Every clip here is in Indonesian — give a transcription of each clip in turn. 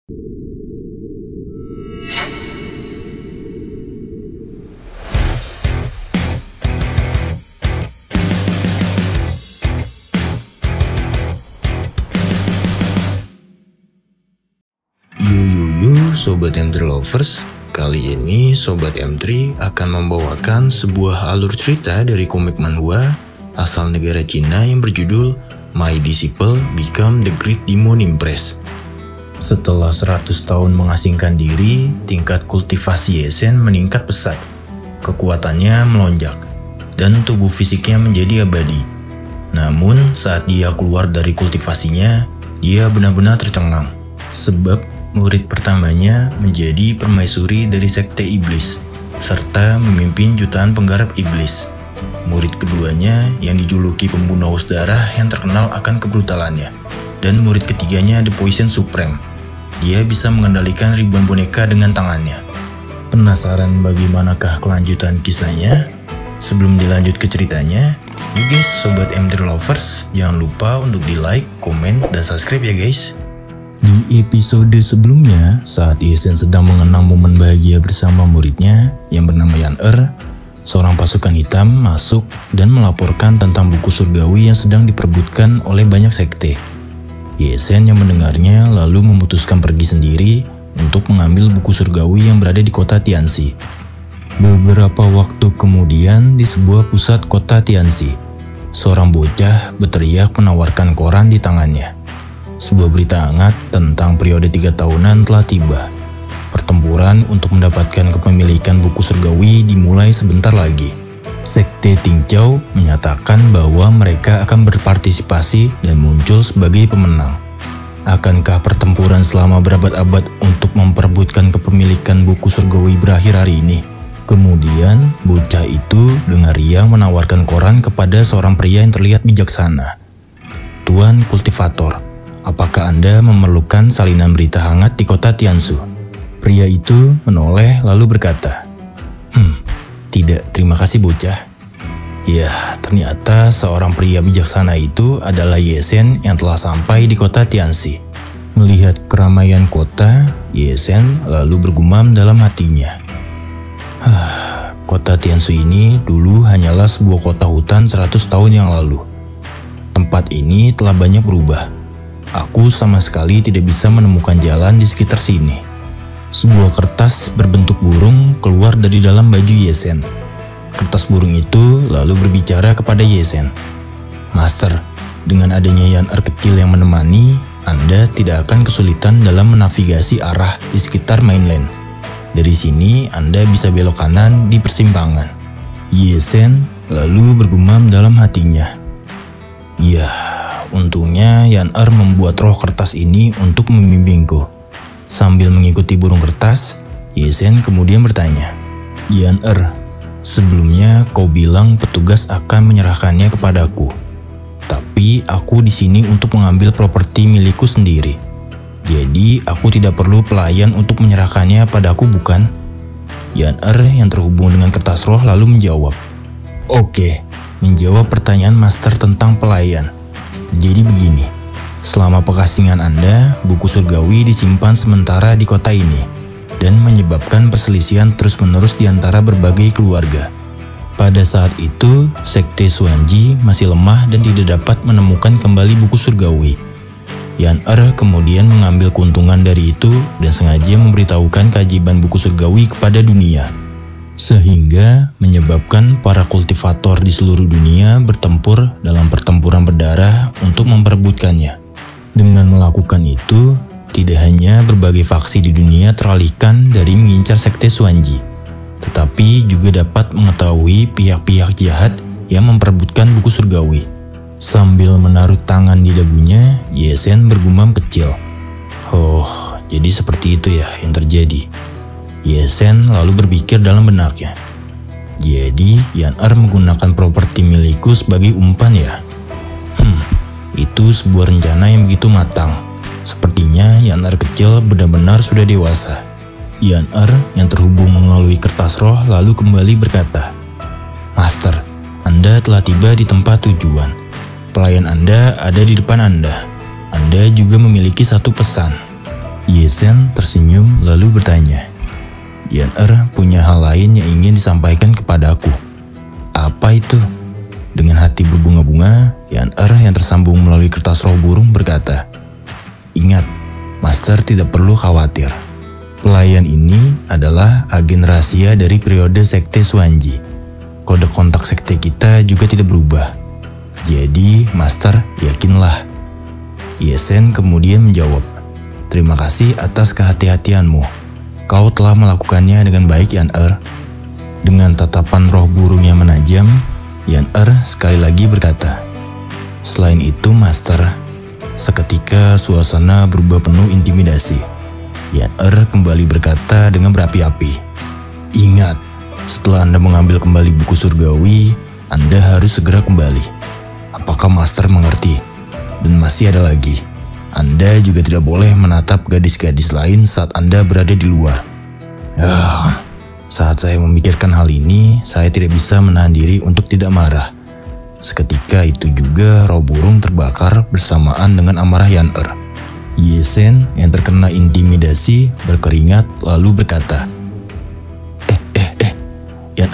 Sobat M3 Lovers, kali ini Sobat M3 akan membawakan sebuah alur cerita dari komik manhwa asal negara Cina yang berjudul My Disciple Become the Great Demon Empress. Setelah 100 tahun mengasingkan diri, tingkat kultivasi Ye-Zhen meningkat pesat. Kekuatannya melonjak, dan tubuh fisiknya menjadi abadi. Namun, saat dia keluar dari kultivasinya, dia benar-benar tercengang. Sebab murid pertamanya menjadi permaisuri dari sekte iblis, serta memimpin jutaan penggarap iblis. Murid keduanya yang dijuluki pembunuh haus darah yang terkenal akan kebrutalannya. Dan murid ketiganya The Poison Supreme. Dia bisa mengendalikan ribuan boneka dengan tangannya. Penasaran bagaimanakah kelanjutan kisahnya? Sebelum dilanjut ke ceritanya, you guys Sobat M3 Lovers, jangan lupa untuk di like, komen, dan subscribe ya guys. Di episode sebelumnya, saat Ye-Zhen sedang mengenang momen bahagia bersama muridnya yang bernama Yan-Er, seorang pasukan hitam masuk dan melaporkan tentang buku surgawi yang sedang diperebutkan oleh banyak sekte. Ye-Zhen yang mendengarnya lalu memutuskan pergi sendiri untuk mengambil buku surgawi yang berada di kota Tianxi. Beberapa waktu kemudian di sebuah pusat kota Tianxi, seorang bocah berteriak menawarkan koran di tangannya. Sebuah berita hangat tentang periode 3 tahunan telah tiba. Pertempuran untuk mendapatkan kepemilikan buku surgawi dimulai sebentar lagi. Sekte Tingqiao menyatakan bahwa mereka akan berpartisipasi dan muncul sebagai pemenang. Akankah pertempuran selama berabad-abad untuk memperebutkan kepemilikan buku surgawi berakhir hari ini? Kemudian, bocah itu dengan riang menawarkan koran kepada seorang pria yang terlihat bijaksana. Tuan Kultivator, apakah Anda memerlukan salinan berita hangat di kota Tianxu? Pria itu menoleh lalu berkata, Tidak, terima kasih bocah. Ya, ternyata seorang pria bijaksana itu adalah Ye-Zhen yang telah sampai di kota Tianxi. Melihat keramaian kota, Ye-Zhen lalu bergumam dalam hatinya. Kota Tianxu ini dulu hanyalah sebuah kota hutan 100 tahun yang lalu. Tempat ini telah banyak berubah. Aku sama sekali tidak bisa menemukan jalan di sekitar sini. Sebuah kertas berbentuk burung keluar dari dalam baju Ye-Zhen. Kertas burung itu lalu berbicara kepada Ye-Zhen. Master, dengan adanya Yan-Er kecil yang menemani, Anda tidak akan kesulitan dalam menavigasi arah di sekitar mainland. Dari sini Anda bisa belok kanan di persimpangan. Ye-Zhen lalu bergumam dalam hatinya. Ya, untungnya Yan-Er membuat roh kertas ini untuk membimbingku. Sambil mengikuti burung kertas, Ye-Zhen kemudian bertanya, Yan-Er, sebelumnya kau bilang petugas akan menyerahkannya kepadaku. Tapi aku di sini untuk mengambil properti milikku sendiri. Jadi aku tidak perlu pelayan untuk menyerahkannya padaku, bukan? Yan-Er yang terhubung dengan kertas roh lalu menjawab, Oke, menjawab pertanyaan master tentang pelayan. Jadi begini, selama pengasingan Anda, buku surgawi disimpan sementara di kota ini dan menyebabkan perselisihan terus-menerus di antara berbagai keluarga. Pada saat itu, sekte Xuanji masih lemah dan tidak dapat menemukan kembali buku surgawi. Yan-Er kemudian mengambil keuntungan dari itu dan sengaja memberitahukan keajaiban buku surgawi kepada dunia, sehingga menyebabkan para kultivator di seluruh dunia bertempur dalam pertempuran berdarah untuk memperebutkannya. Dengan melakukan itu, tidak hanya berbagai faksi di dunia teralihkan dari mengincar sekte Xuanji, tetapi juga dapat mengetahui pihak-pihak jahat yang memperebutkan buku surgawi. Sambil menaruh tangan di dagunya, Ye-Zhen bergumam kecil. Oh, jadi seperti itu ya yang terjadi. Ye-Zhen lalu berpikir dalam benaknya. Jadi Yan-Er menggunakan properti milikku sebagai umpan ya? Itu sebuah rencana yang begitu matang. Sepertinya Yan-Er kecil benar-benar sudah dewasa. Yan-Er yang terhubung melalui kertas roh lalu kembali berkata, Master, Anda telah tiba di tempat tujuan. Pelayan Anda ada di depan Anda. Anda juga memiliki satu pesan. Yesen tersenyum lalu bertanya, Yan punya hal lain yang ingin disampaikan kepadaku. Apa itu? Dengan hati berbunga-bunga, Yan yang tersambung melalui kertas roh burung berkata, Ingat, Master tidak perlu khawatir. Pelayan ini adalah agen rahasia dari periode Sekte Suanji. Kode kontak sekte kita juga tidak berubah. Jadi, Master yakinlah. Yesen kemudian menjawab, Terima kasih atas kehati-hatianmu. Kau telah melakukannya dengan baik, Yan. Dengan tatapan roh burung yang menajam, Yan sekali lagi berkata, Selain itu, Master, seketika suasana berubah penuh intimidasi. Yan kembali berkata dengan berapi-api, Ingat, setelah Anda mengambil kembali buku surgawi, Anda harus segera kembali. Apakah Master mengerti? Dan masih ada lagi, Anda juga tidak boleh menatap gadis-gadis lain saat Anda berada di luar. Saat saya memikirkan hal ini, saya tidak bisa menahan diri untuk tidak marah. Seketika itu juga roh burung terbakar bersamaan dengan amarah Yan. Yesen yang terkena intimidasi berkeringat lalu berkata, Yan,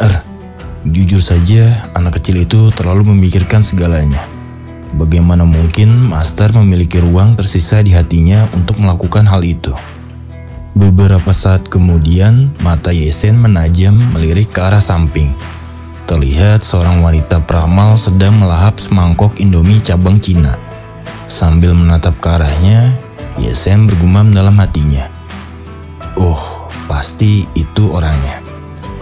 jujur saja anak kecil itu terlalu memikirkan segalanya. Bagaimana mungkin Master memiliki ruang tersisa di hatinya untuk melakukan hal itu? Beberapa saat kemudian, mata Yesen menajam melirik ke arah samping. Terlihat seorang wanita peramal sedang melahap semangkok Indomie cabang Cina. Sambil menatap ke arahnya, Yesen bergumam dalam hatinya, Oh, pasti itu orangnya.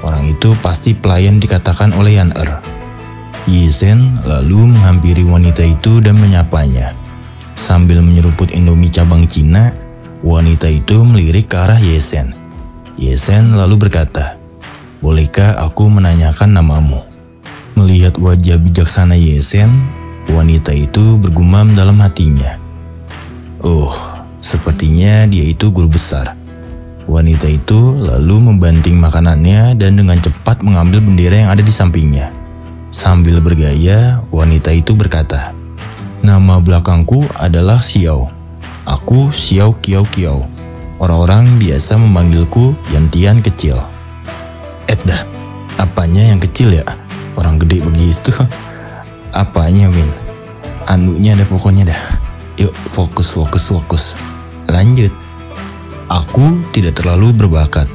Orang itu pasti pelayan dikatakan oleh Yan. Yesen lalu menghampiri wanita itu dan menyapanya. Sambil menyeruput Indomie cabang Cina, wanita itu melirik ke arah Yesen. Yesen lalu berkata, Bolehkah aku menanyakan namamu? Melihat wajah bijaksana Yesen, wanita itu bergumam dalam hatinya, Oh, sepertinya dia itu guru besar. Wanita itu lalu membanting makanannya dan dengan cepat mengambil bendera yang ada di sampingnya. Sambil bergaya, wanita itu berkata, Nama belakangku adalah Xiao. Aku Xiao Kiao Kiao. Orang-orang biasa memanggilku Yantian kecil. Dah, apanya yang kecil ya? Orang gede begitu. Apanya, Min? Anunya ada pokoknya dah. Yuk, fokus. Lanjut. Aku tidak terlalu berbakat,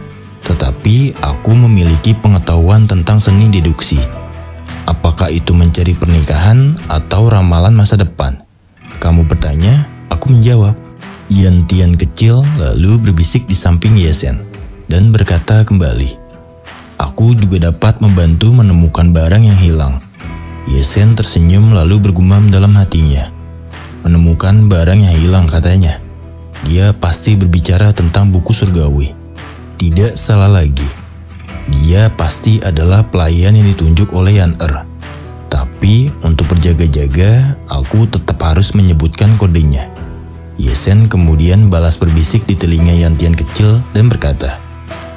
tetapi aku memiliki pengetahuan tentang seni deduksi. Apakah itu mencari pernikahan atau ramalan masa depan? Kamu bertanya, aku menjawab. Yantian kecil lalu berbisik di samping Yesen dan berkata kembali, Aku juga dapat membantu menemukan barang yang hilang. Yesen tersenyum lalu bergumam dalam hatinya. Menemukan barang yang hilang katanya. Dia pasti berbicara tentang buku surgawi. Tidak salah lagi. Dia pasti adalah pelayan yang ditunjuk oleh Yan. Tapi untuk berjaga-jaga, aku tetap harus menyebutkan kodenya. Yesen kemudian balas berbisik di telinga Yantian kecil dan berkata,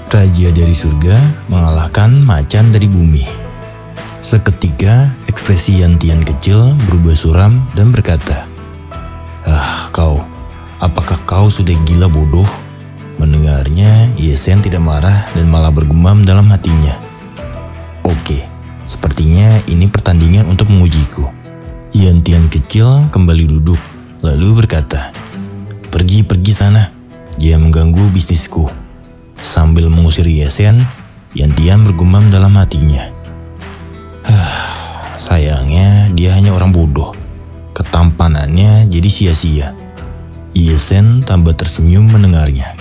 Raja dari surga mengalahkan macan dari bumi. Seketika, ekspresi Yantian kecil berubah suram dan berkata, apakah kau sudah gila bodoh? Mendengarnya, Yesen tidak marah dan malah bergumam dalam hatinya. Oke, sepertinya ini pertandingan untuk mengujiku. Yantian kecil kembali duduk, lalu berkata, Pergi sana, dia mengganggu bisnisku. Sambil mengusir Yesen, Yantian bergumam dalam hatinya. Sayangnya dia hanya orang bodoh. Ketampanannya jadi sia-sia. Yesen tambah tersenyum mendengarnya.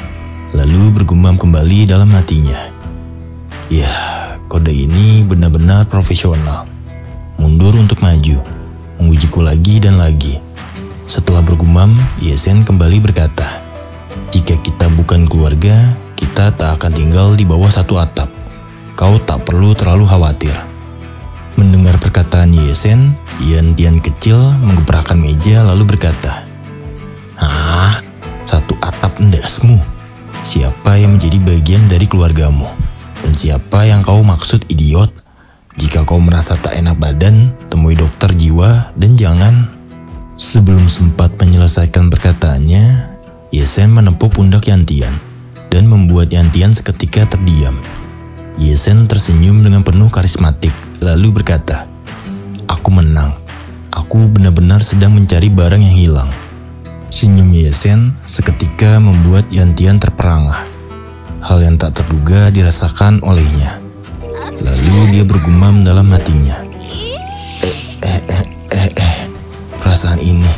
Lalu bergumam kembali dalam hatinya. Ya, kode ini benar-benar profesional. Mundur untuk maju, mengujiku lagi dan lagi. Setelah bergumam, Yesen kembali berkata, Jika kita bukan keluarga, kita tak akan tinggal di bawah satu atap. Kau tak perlu terlalu khawatir. Mendengar perkataan Yesen, Yantian kecil menggebrakan meja lalu berkata, Satu atap endasmu? Siapa yang menjadi bagian dari keluargamu? Dan siapa yang kau maksud idiot? Jika kau merasa tak enak badan, temui dokter jiwa dan jangan. Sebelum sempat menyelesaikan perkataannya, Ye-sen menepuk pundak Yantian dan membuat Yantian seketika terdiam. Ye-sen tersenyum dengan penuh karismatik lalu berkata, "Aku menang. Aku benar-benar sedang mencari barang yang hilang." Senyum Ye-sen seketika membuat Yantian terperangah. Hal yang tak terduga dirasakan olehnya. Lalu dia bergumam dalam hatinya, perasaan ini,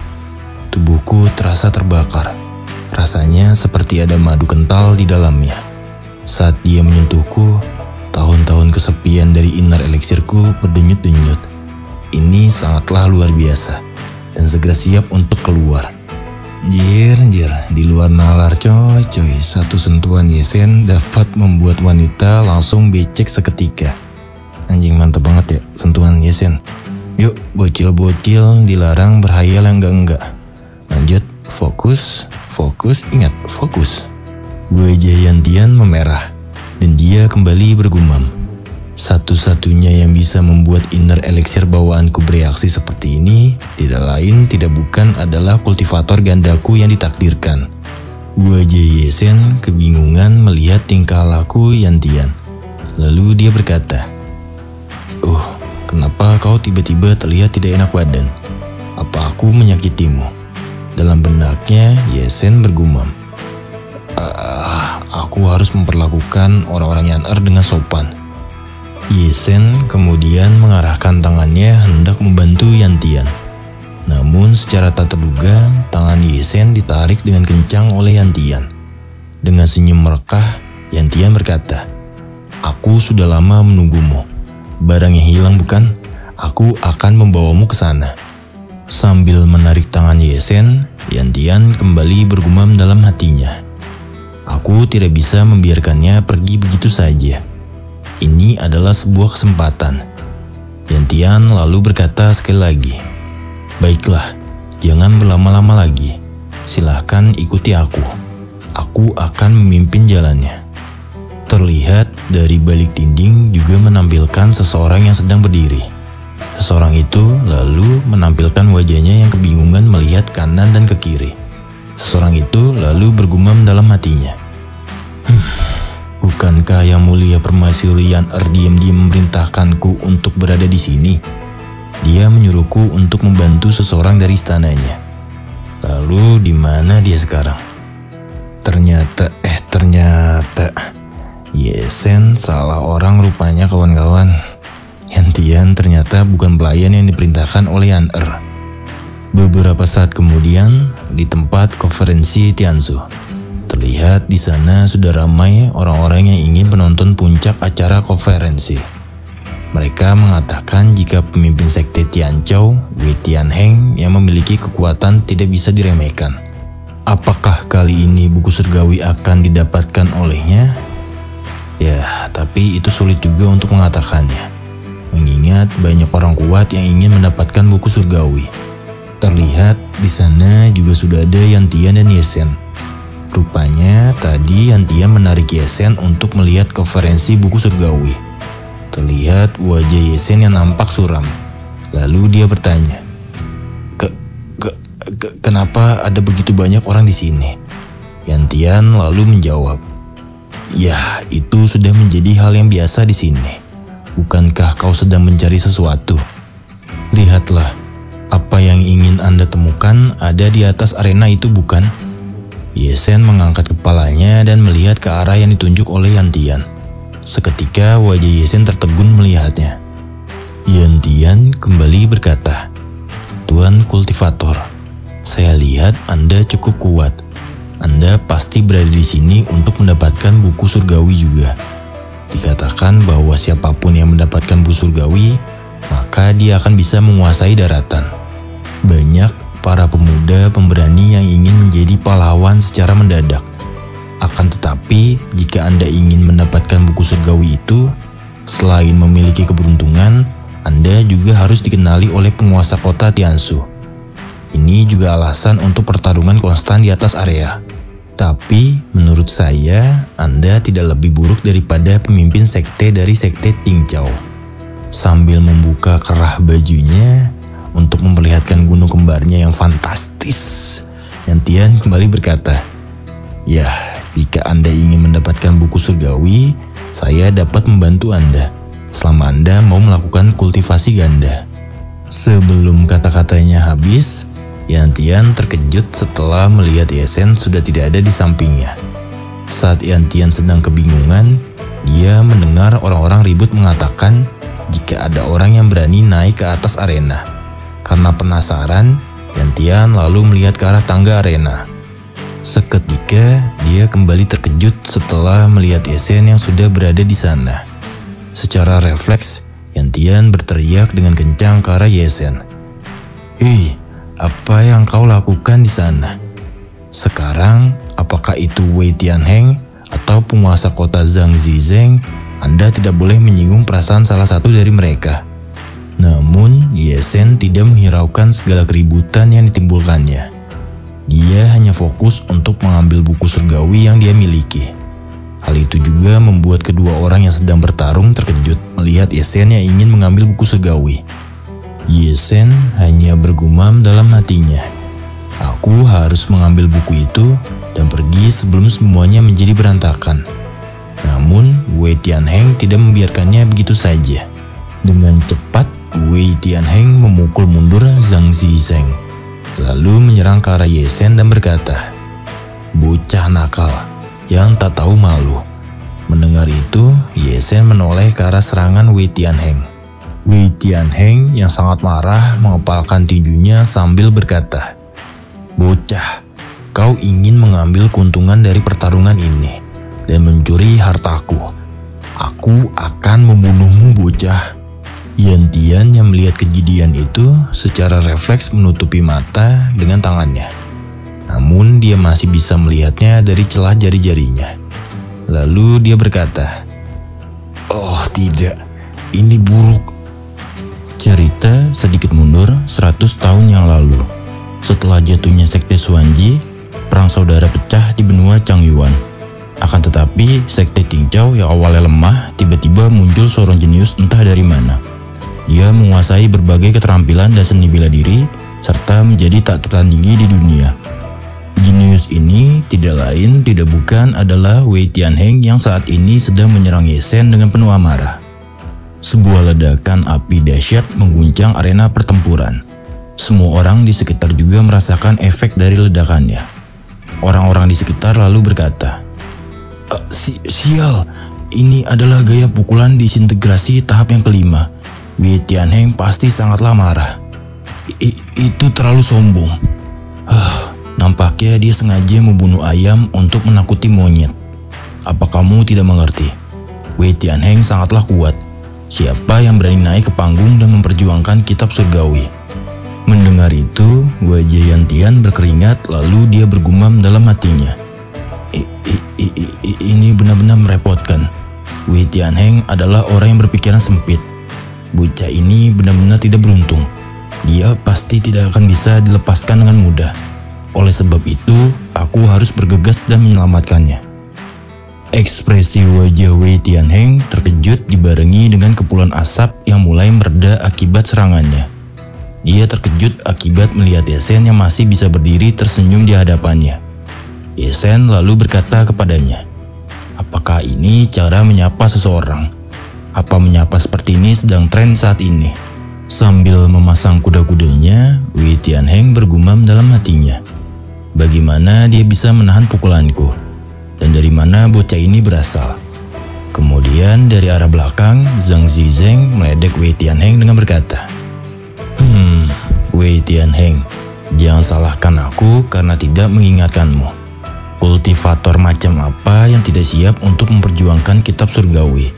tubuhku terasa terbakar. Rasanya seperti ada madu kental di dalamnya. Saat dia menyentuhku, tahun-tahun kesepian dari inner elixirku berdenyut-denyut. Ini sangatlah luar biasa dan segera siap untuk keluar. Jir, di luar nalar coy. Satu sentuhan Ye-sen dapat membuat wanita langsung becek seketika. Anjing, mantep banget ya sentuhan Ye-sen. Yuk, bocil-bocil dilarang berhayal yang enggak-enggak. Lanjut, fokus, ingat, fokus. Wajah Yantian memerah dan dia kembali bergumam. Satu-satunya yang bisa membuat inner elixir bawaanku bereaksi seperti ini tidak lain tidak bukan adalah kultivator gandaku yang ditakdirkan. Wajah Ye-sen kebingungan melihat tingkah laku Yantian. Lalu dia berkata, kenapa kau tiba-tiba terlihat tidak enak badan? Apa aku menyakitimu?" Dalam benaknya Ye-sen bergumam, "Aku harus memperlakukan orang-orang Yan-er dengan sopan." Ye-sen kemudian mengarahkan tangannya hendak membantu Yantian. Namun secara tak terduga, tangan Ye-sen ditarik dengan kencang oleh Yantian. Dengan senyum merekah, Yantian berkata, "Aku sudah lama menunggumu. Barang yang hilang bukan? Aku akan membawamu ke sana." Sambil menarik tangan Ye-sen, Yantian kembali bergumam dalam hatinya, "Aku tidak bisa membiarkannya pergi begitu saja. Ini adalah sebuah kesempatan." Yantian lalu berkata sekali lagi, "Baiklah, jangan berlama-lama lagi. Silahkan ikuti aku. Aku akan memimpin jalannya." Terlihat dari balik dinding juga menampilkan seseorang yang sedang berdiri. Seseorang itu lalu menampilkan wajahnya yang kebingungan melihat kanan dan ke kiri. Seseorang itu lalu bergumam dalam hatinya, "Bukankah Yang Mulia Permaisuri Yan-er diam-diam memerintahkanku untuk berada di sini? Dia menyuruhku untuk membantu seseorang dari istananya. Lalu di mana dia sekarang?" Ternyata Ye-sen salah orang rupanya kawan-kawan. Yantian ternyata bukan pelayan yang diperintahkan oleh Yan-er. Beberapa saat kemudian di tempat konferensi Tianzu, terlihat di sana sudah ramai orang-orang yang ingin menonton puncak acara konferensi. Mereka mengatakan jika pemimpin sekte Tianzhou, Wei Tianheng, yang memiliki kekuatan tidak bisa diremehkan. Apakah kali ini buku surgawi akan didapatkan olehnya? Ya, tapi itu sulit juga untuk mengatakannya, mengingat banyak orang kuat yang ingin mendapatkan buku surgawi. Terlihat di sana juga sudah ada Yantian dan Ye-sen. Rupanya tadi Yantian menarik Ye-sen untuk melihat konferensi buku surgawi. Terlihat wajah Ye-sen yang nampak suram. Lalu dia bertanya, Kenapa ada begitu banyak orang di sini?" Yantian lalu menjawab, "Ya, itu sudah menjadi hal yang biasa di sini. Bukankah kau sedang mencari sesuatu? Lihatlah, apa yang ingin Anda temukan ada di atas arena itu bukan?" Ye-sen mengangkat kepalanya dan melihat ke arah yang ditunjuk oleh Yantian. Seketika wajah Ye-sen tertegun melihatnya. Yantian kembali berkata, "Tuan kultivator, saya lihat Anda cukup kuat. Anda pasti berada di sini untuk mendapatkan buku surgawi juga. Dikatakan bahwa siapapun yang mendapatkan buku surgawi, maka dia akan bisa menguasai daratan. Banyak para pemuda pemberani yang ingin menjadi pahlawan secara mendadak. Akan tetapi, jika Anda ingin mendapatkan buku surgawi itu, selain memiliki keberuntungan, Anda juga harus dikenali oleh penguasa kota Tianzhu. Ini juga alasan untuk pertarungan konstan di atas area. Tapi, menurut saya, Anda tidak lebih buruk daripada pemimpin sekte dari sekte Tingzhou." Sambil membuka kerah bajunya untuk memperlihatkan gunung kembarnya yang fantastis, Yantian kembali berkata, Ya, jika Anda ingin mendapatkan buku surgawi, saya dapat membantu Anda selama Anda mau melakukan kultivasi ganda. Sebelum kata-katanya habis, Yantian terkejut setelah melihat Yesen sudah tidak ada di sampingnya. Saat Yantian sedang kebingungan, dia mendengar orang-orang ribut mengatakan jika ada orang yang berani naik ke atas arena. Karena penasaran, Yantian lalu melihat ke arah tangga arena. Seketika, dia kembali terkejut setelah melihat Yesen yang sudah berada di sana. Secara refleks, Yantian berteriak dengan kencang ke arah Yesen. "Hei, apa yang kau lakukan di sana? Sekarang, apakah itu Wei Tianheng atau penguasa kota Zhang Zizeng? Anda tidak boleh menyinggung perasaan salah satu dari mereka." Namun, Yesen tidak menghiraukan segala keributan yang ditimbulkannya. Dia hanya fokus untuk mengambil buku surgawi yang dia miliki. Hal itu juga membuat kedua orang yang sedang bertarung terkejut melihat Yesen yang ingin mengambil buku surgawi. Yesen hanya bergumam dalam hatinya, "Aku harus mengambil buku itu dan pergi sebelum semuanya menjadi berantakan." Namun, Wei Tianheng tidak membiarkannya begitu saja. Dengan cepat, Wei Tianheng memukul mundur Zhang Zizeng, lalu menyerang ke arah Yesen dan berkata, "Bocah nakal yang tak tahu malu." Mendengar itu, Yesen menoleh ke arah serangan Wei Tianheng. Wei Tianheng yang sangat marah mengepalkan tinjunya sambil berkata, "Bocah, kau ingin mengambil keuntungan dari pertarungan ini dan mencuri hartaku. Aku akan membunuhmu, bocah." Yantian yang melihat kejadian itu secara refleks menutupi mata dengan tangannya. Namun dia masih bisa melihatnya dari celah jari-jarinya. Lalu dia berkata, "Oh tidak, ini buruk." Cerita sedikit mundur 100 tahun yang lalu. Setelah jatuhnya Sekte Xuanji, perang saudara pecah di benua Changyuan. Akan tetapi, Sekte Qingzhou yang awalnya lemah tiba-tiba muncul seorang jenius entah dari mana. Dia menguasai berbagai keterampilan dan seni bela diri, serta menjadi tak tertandingi di dunia. Jenius ini tidak lain tidak bukan adalah Wei Tianheng yang saat ini sedang menyerang Yesen dengan penuh amarah. Sebuah ledakan api dahsyat mengguncang arena pertempuran. Semua orang di sekitar juga merasakan efek dari ledakannya. Orang-orang di sekitar lalu berkata, Sial, ini adalah gaya pukulan disintegrasi tahap yang kelima. Wei Tianheng pasti sangatlah marah. Itu terlalu sombong. Nampaknya dia sengaja membunuh ayam untuk menakuti monyet. Apa kamu tidak mengerti? Wei Tianheng sangatlah kuat. Siapa yang berani naik ke panggung dan memperjuangkan kitab surgawi? Mendengar itu, wajah Yantian berkeringat lalu dia bergumam dalam hatinya. Ini benar-benar merepotkan. Wei Tianheng adalah orang yang berpikiran sempit. Bocah ini benar-benar tidak beruntung. Dia pasti tidak akan bisa dilepaskan dengan mudah. Oleh sebab itu, aku harus bergegas dan menyelamatkannya. Ekspresi wajah Wei Tianheng terkejut dibarengi dengan kepulan asap yang mulai mereda akibat serangannya. Dia terkejut akibat melihat Yesen yang masih bisa berdiri tersenyum di hadapannya. Yesen lalu berkata kepadanya, "Apakah ini cara menyapa seseorang? Apa menyapa seperti ini sedang tren saat ini?" Sambil memasang kuda-kudanya, Wei Tianheng bergumam dalam hatinya. Bagaimana dia bisa menahan pukulanku? Dan dari mana bocah ini berasal? Kemudian dari arah belakang, Zhang Zizeng meledek Wei Tianheng dengan berkata, Wei Tianheng, jangan salahkan aku karena tidak mengingatkanmu. Kultivator macam apa yang tidak siap untuk memperjuangkan kitab surgawi?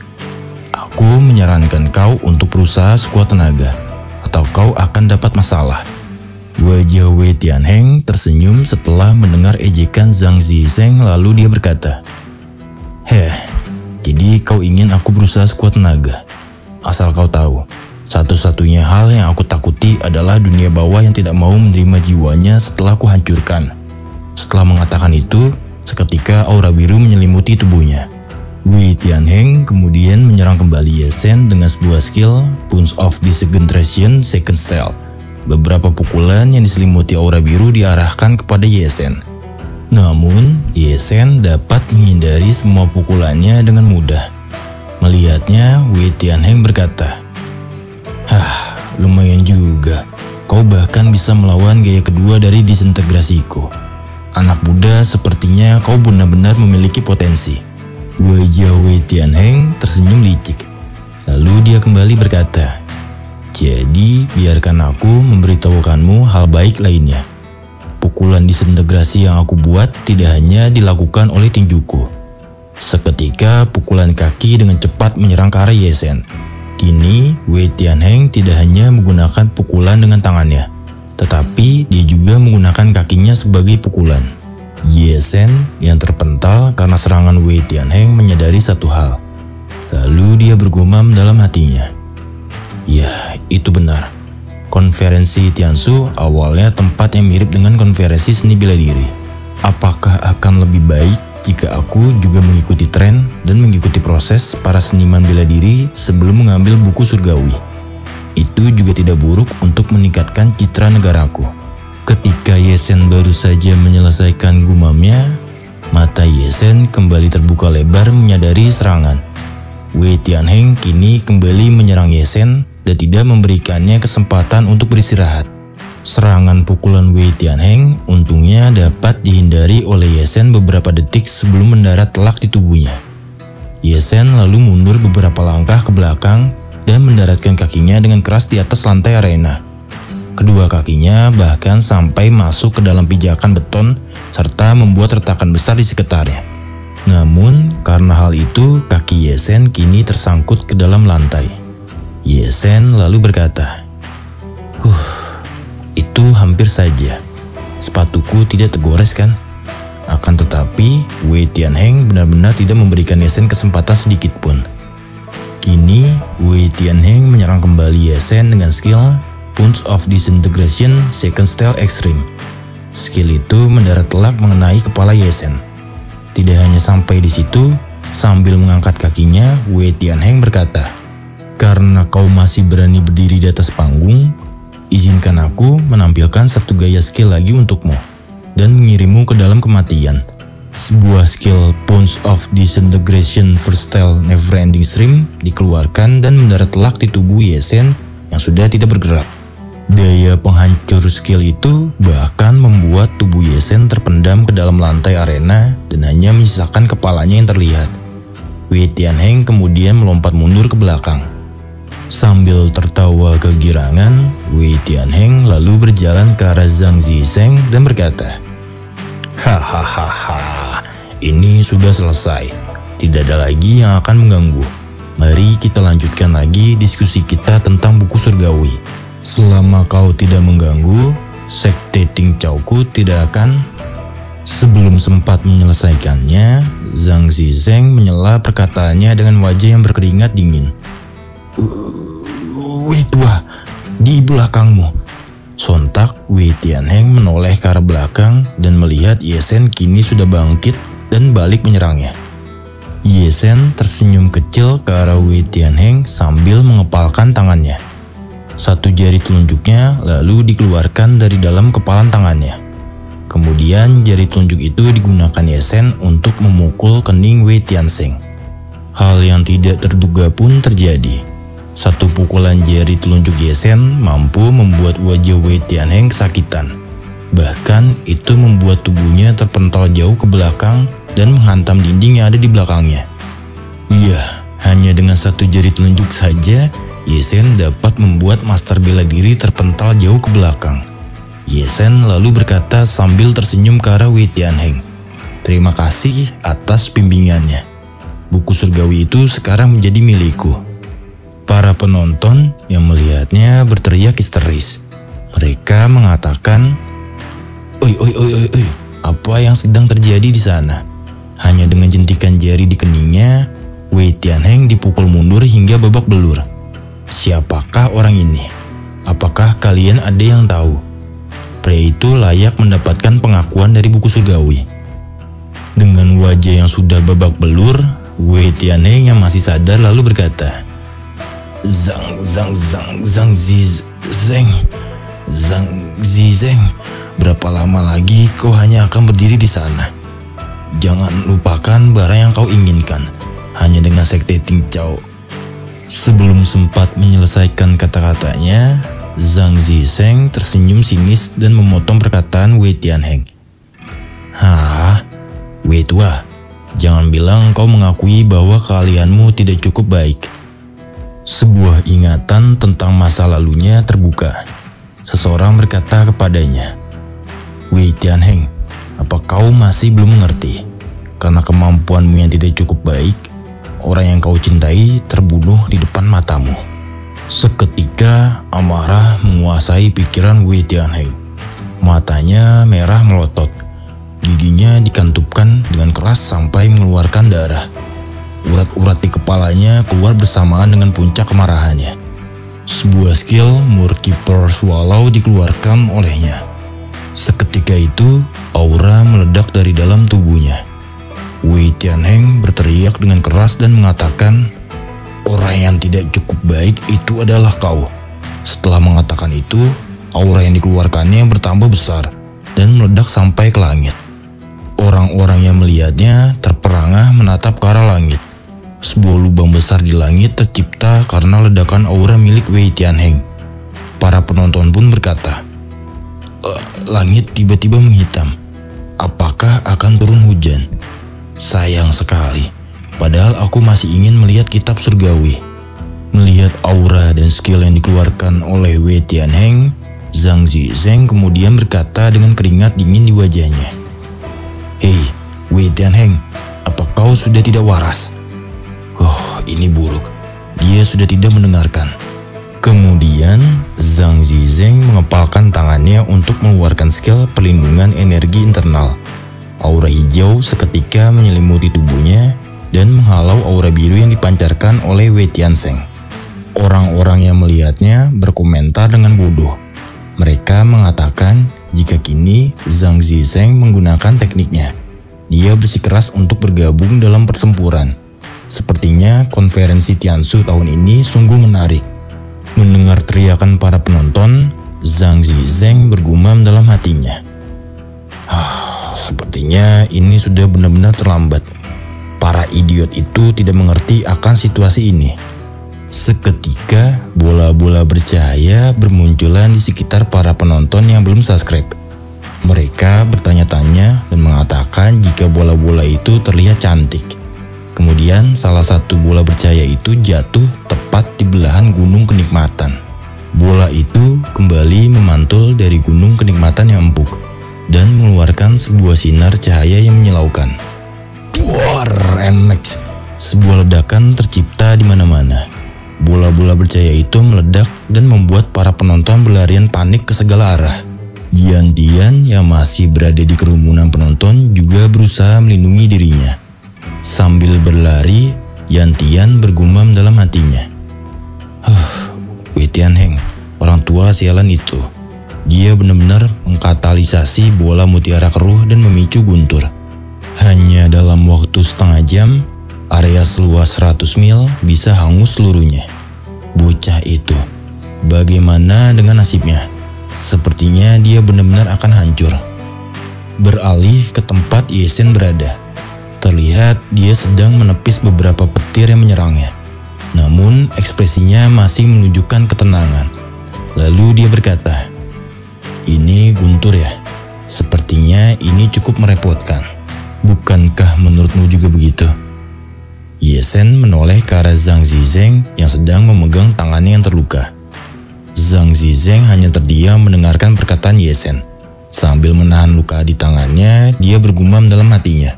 Aku menyarankan kau untuk berusaha sekuat tenaga, atau kau akan dapat masalah. Wajah Wei Tianheng tersenyum setelah mendengar ejekan Zhang Zizeng, lalu dia berkata, jadi kau ingin aku berusaha sekuat tenaga? Asal kau tahu, satu-satunya hal yang aku takuti adalah dunia bawah yang tidak mau menerima jiwanya setelah aku hancurkan. Setelah mengatakan itu, seketika aura biru menyelimuti tubuhnya. Wei Tianheng kemudian menyerang kembali Yesen dengan sebuah skill Punch of Disintegration Second Style. Beberapa pukulan yang diselimuti aura biru diarahkan kepada Yesen. Namun, Ye Zhen dapat menghindari semua pukulannya dengan mudah. Melihatnya, Wei Tianheng berkata, lumayan juga. Kau bahkan bisa melawan gaya kedua dari disintegrasiku. Anak muda, sepertinya kau benar-benar memiliki potensi. Wajah Wei Tianheng tersenyum licik. Lalu dia kembali berkata, jadi biarkan aku memberitahukanmu hal baik lainnya. Pukulan disintegrasi yang aku buat tidak hanya dilakukan oleh tinjuku. Seketika pukulan kaki dengan cepat menyerang ke arah Ye Zhen. Kini Wei Tianheng tidak hanya menggunakan pukulan dengan tangannya, tetapi dia juga menggunakan kakinya sebagai pukulan. Ye Zhen yang terpental karena serangan Wei Tianheng menyadari satu hal. Lalu dia bergumam dalam hatinya, ya, itu benar. Konferensi Tianshu awalnya tempat yang mirip dengan konferensi seni bela diri. Apakah akan lebih baik jika aku juga mengikuti tren dan mengikuti proses para seniman bela diri sebelum mengambil buku surgawi? Itu juga tidak buruk untuk meningkatkan citra negaraku. Ketika Ye Zhen baru saja menyelesaikan gumamnya, mata Ye Zhen kembali terbuka lebar menyadari serangan. Wei Tianheng kini kembali menyerang Ye Zhen dan tidak memberikannya kesempatan untuk beristirahat. Serangan pukulan Wei Tianheng untungnya dapat dihindari oleh Ye Zhen beberapa detik sebelum mendarat telak di tubuhnya. Ye Zhen lalu mundur beberapa langkah ke belakang dan mendaratkan kakinya dengan keras di atas lantai arena. Kedua kakinya bahkan sampai masuk ke dalam pijakan beton serta membuat retakan besar di sekitarnya. Namun karena hal itu kaki Ye Zhen kini tersangkut ke dalam lantai. Ye Zhen lalu berkata, itu hampir saja. Sepatuku tidak tergores kan? Akan tetapi Wei Tianheng benar-benar tidak memberikan Ye Zhen kesempatan sedikit pun. Kini Wei Tianheng menyerang kembali Ye Zhen dengan skill Punch of Disintegration Second Style Extreme. Skill itu mendarat telak mengenai kepala Ye Zhen. Tidak hanya sampai di situ, sambil mengangkat kakinya, Wei Tianheng berkata, karena kau masih berani berdiri di atas panggung, izinkan aku menampilkan satu gaya skill lagi untukmu dan mengirimmu ke dalam kematian. Sebuah skill Punch of Disintegration First Style Neverending Stream dikeluarkan dan mendarat telak di tubuh Ye Zhen yang sudah tidak bergerak. Daya penghancur skill itu bahkan membuat tubuh Ye Zhen terpendam ke dalam lantai arena dan hanya menyisakan kepalanya yang terlihat. Wei Tianheng kemudian melompat mundur ke belakang. Sambil tertawa kegirangan, Wei Tianheng lalu berjalan ke arah Zhang Zizeng dan berkata, hahaha, ini sudah selesai. Tidak ada lagi yang akan mengganggu. Mari kita lanjutkan lagi diskusi kita tentang buku surgawi. Selama kau tidak mengganggu, sekte Tingcaoku tidak akan. Sebelum sempat menyelesaikannya, Zhang Zizeng menyela perkataannya dengan wajah yang berkeringat dingin. Wei tua, di belakangmu. Sontak Wei Tianheng menoleh ke arah belakang dan melihat Ye Zhen kini sudah bangkit dan balik menyerangnya. Ye Zhen tersenyum kecil ke arah Wei Tianheng sambil mengepalkan tangannya. Satu jari telunjuknya lalu dikeluarkan dari dalam kepalan tangannya. Kemudian jari telunjuk itu digunakan Ye Zhen untuk memukul kening Wei Tianheng. Hal yang tidak terduga pun terjadi. Satu pukulan jari telunjuk Ye Zhen mampu membuat wajah Wei Tianheng kesakitan. Bahkan itu membuat tubuhnya terpental jauh ke belakang dan menghantam dinding yang ada di belakangnya. Iya, hanya dengan satu jari telunjuk saja Ye Zhen dapat membuat master bela diri terpental jauh ke belakang. Ye Zhen lalu berkata sambil tersenyum ke arah Wei Tianheng, terima kasih atas bimbingannya. Buku surgawi itu sekarang menjadi milikku. Para penonton yang melihatnya berteriak histeris. Mereka mengatakan, oi, apa yang sedang terjadi di sana? Hanya dengan jentikan jari di keningnya, Wei Tianheng dipukul mundur hingga babak belur. Siapakah orang ini? Apakah kalian ada yang tahu? Pria itu layak mendapatkan pengakuan dari buku surgawi. Dengan wajah yang sudah babak belur, Wei Tianheng yang masih sadar lalu berkata, Zhang Zizeng, Zhang Zizeng, berapa lama lagi kau hanya akan berdiri di sana? Jangan lupakan barang yang kau inginkan, hanya dengan sekte Tingqiao. Sebelum sempat menyelesaikan kata-katanya, Zhang Zizeng tersenyum sinis dan memotong perkataan Wei Tianheng. Hah? Wei tua, jangan bilang kau mengakui bahwa keahlianmu tidak cukup baik. Sebuah ingatan tentang masa lalunya terbuka. Seseorang berkata kepadanya, Wei Tianheng, apa kau masih belum mengerti? Karena kemampuanmu yang tidak cukup baik, orang yang kau cintai terbunuh di depan matamu. Seketika amarah menguasai pikiran Wei Tianheng. Matanya merah melotot. Giginya dikantupkan dengan keras sampai mengeluarkan darah. Urat-urat di kepalanya keluar bersamaan dengan puncak kemarahannya. Sebuah skill Moorkeeper Swallow dikeluarkan olehnya. Seketika itu, aura meledak dari dalam tubuhnya. Wei Tianheng berteriak dengan keras dan mengatakan, orang yang tidak cukup baik itu adalah kau. Setelah mengatakan itu, aura yang dikeluarkannya bertambah besar dan meledak sampai ke langit. Orang-orang yang melihatnya terperangah menatap ke arah langit. Sebuah lubang besar di langit tercipta karena ledakan aura milik Wei Tianheng. Para penonton pun berkata, langit tiba-tiba menghitam. Apakah akan turun hujan? Sayang sekali, padahal aku masih ingin melihat kitab surgawi. Melihat aura dan skill yang dikeluarkan oleh Wei Tianheng, Zhang Zizeng kemudian berkata dengan keringat dingin di wajahnya, Hei, Wei Tianheng, apa kau sudah tidak waras? Oh, ini buruk. Dia sudah tidak mendengarkan. Kemudian, Zhang Zizeng mengepalkan tangannya untuk mengeluarkan skill perlindungan energi internal. Aura hijau seketika menyelimuti tubuhnya dan menghalau aura biru yang dipancarkan oleh Wei Tianheng. Orang-orang yang melihatnya berkomentar dengan bodoh. Mereka mengatakan jika kini Zhang Zizeng menggunakan tekniknya, dia bersikeras untuk bergabung dalam pertempuran. Sepertinya konferensi Tianshu tahun ini sungguh menarik. Mendengar teriakan para penonton, Zhang Zizeng bergumam dalam hatinya. Sepertinya ini sudah benar-benar terlambat. Para idiot itu tidak mengerti akan situasi ini. Seketika, bola-bola bercahaya bermunculan di sekitar para penonton yang belum subscribe. Mereka bertanya-tanya dan mengatakan jika bola-bola itu terlihat cantik. Kemudian salah satu bola bercahaya itu jatuh tepat di belahan Gunung Kenikmatan. Bola itu kembali memantul dari Gunung Kenikmatan yang empuk dan mengeluarkan sebuah sinar cahaya yang menyilaukan. Duar and next, sebuah ledakan tercipta di mana-mana. Bola-bola bercahaya itu meledak dan membuat para penonton berlarian panik ke segala arah. Yan Tian yang masih berada di kerumunan penonton juga berusaha melindungi dirinya. Sambil berlari, Yan Tian bergumam dalam hatinya. Wei Tianheng, orang tua sialan itu. Dia benar-benar mengkatalisasi bola mutiara keruh dan memicu guntur. Hanya dalam waktu setengah jam, area seluas 100 mil bisa hangus seluruhnya. Bocah itu, bagaimana dengan nasibnya? Sepertinya dia benar-benar akan hancur. Beralih ke tempat Ye Zhen berada. Terlihat dia sedang menepis beberapa petir yang menyerangnya. Namun ekspresinya masih menunjukkan ketenangan. Lalu dia berkata, ini guntur ya? Sepertinya ini cukup merepotkan. Bukankah menurutmu juga begitu? Ye Zhen menoleh ke arah Zhang Zizeng yang sedang memegang tangannya yang terluka. Zhang Zizeng hanya terdiam mendengarkan perkataan Ye Zhen. Sambil menahan luka di tangannya, dia bergumam dalam hatinya.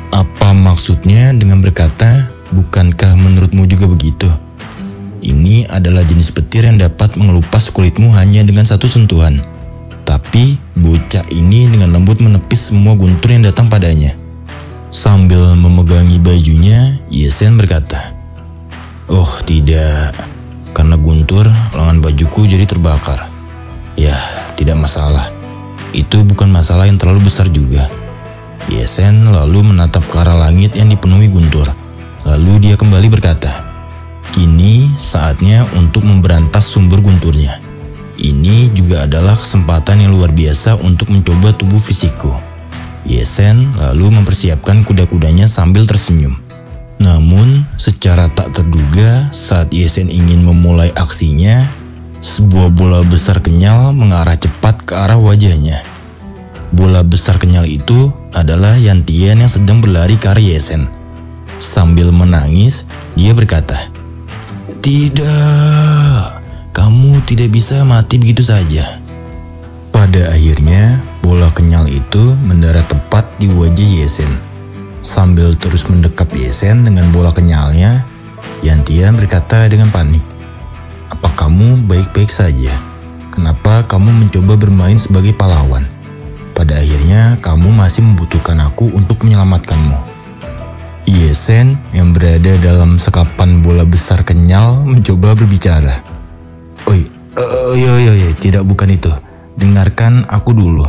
Apa maksudnya dengan berkata, bukankah menurutmu juga begitu? Ini adalah jenis petir yang dapat mengelupas kulitmu hanya dengan satu sentuhan. Tapi bocah ini dengan lembut menepis semua guntur yang datang padanya. Sambil memegangi bajunya, Ye Zhen berkata, oh tidak, karena guntur lengan bajuku jadi terbakar. Ya, tidak masalah. Itu bukan masalah yang terlalu besar juga. Ye Zhen lalu menatap ke arah langit yang dipenuhi guntur. Lalu dia kembali berkata, kini saatnya untuk memberantas sumber gunturnya. Ini juga adalah kesempatan yang luar biasa untuk mencoba tubuh fisikku. Yesen lalu mempersiapkan kuda-kudanya sambil tersenyum. Namun, secara tak terduga saat Yesen ingin memulai aksinya, sebuah bola besar kenyal mengarah cepat ke arah wajahnya. Bola besar kenyal itu adalah Yantian yang sedang berlari ke arah Yesen. Sambil menangis, dia berkata, "Tidak, kamu tidak bisa mati begitu saja." Pada akhirnya, bola kenyal itu mendarat tepat di wajah Yesen. Sambil terus mendekap Yesen dengan bola kenyalnya, Yantian berkata dengan panik, "Apa kamu baik-baik saja? Kenapa kamu mencoba bermain sebagai pahlawan? Pada akhirnya kamu masih membutuhkan aku untuk menyelamatkanmu." Yesen yang berada dalam sekapan bola besar kenyal mencoba berbicara. "Oi, tidak, bukan itu. Dengarkan aku dulu."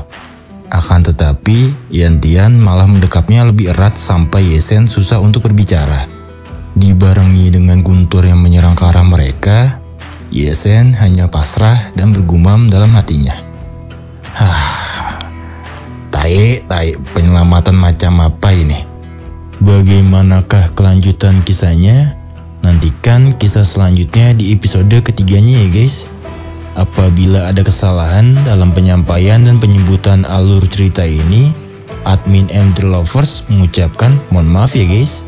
Akan tetapi, Yantian malah mendekapnya lebih erat sampai Yesen susah untuk berbicara. Dibarengi dengan guntur yang menyerang ke arah mereka, Yesen hanya pasrah dan bergumam dalam hatinya. Tai, penyelamatan macam apa ini? Bagaimanakah kelanjutan kisahnya? Nantikan kisah selanjutnya di episode ketiganya ya guys. Apabila ada kesalahan dalam penyampaian dan penyebutan alur cerita ini, admin M3 Lovers mengucapkan mohon maaf ya guys.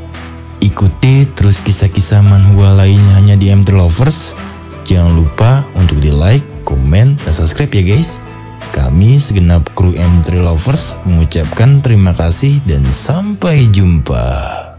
Ikuti terus kisah-kisah manhwa lainnya hanya di M3 Lovers. Jangan lupa untuk di like, komen, dan subscribe ya guys. Kami segenap kru M3 Lovers mengucapkan terima kasih dan sampai jumpa.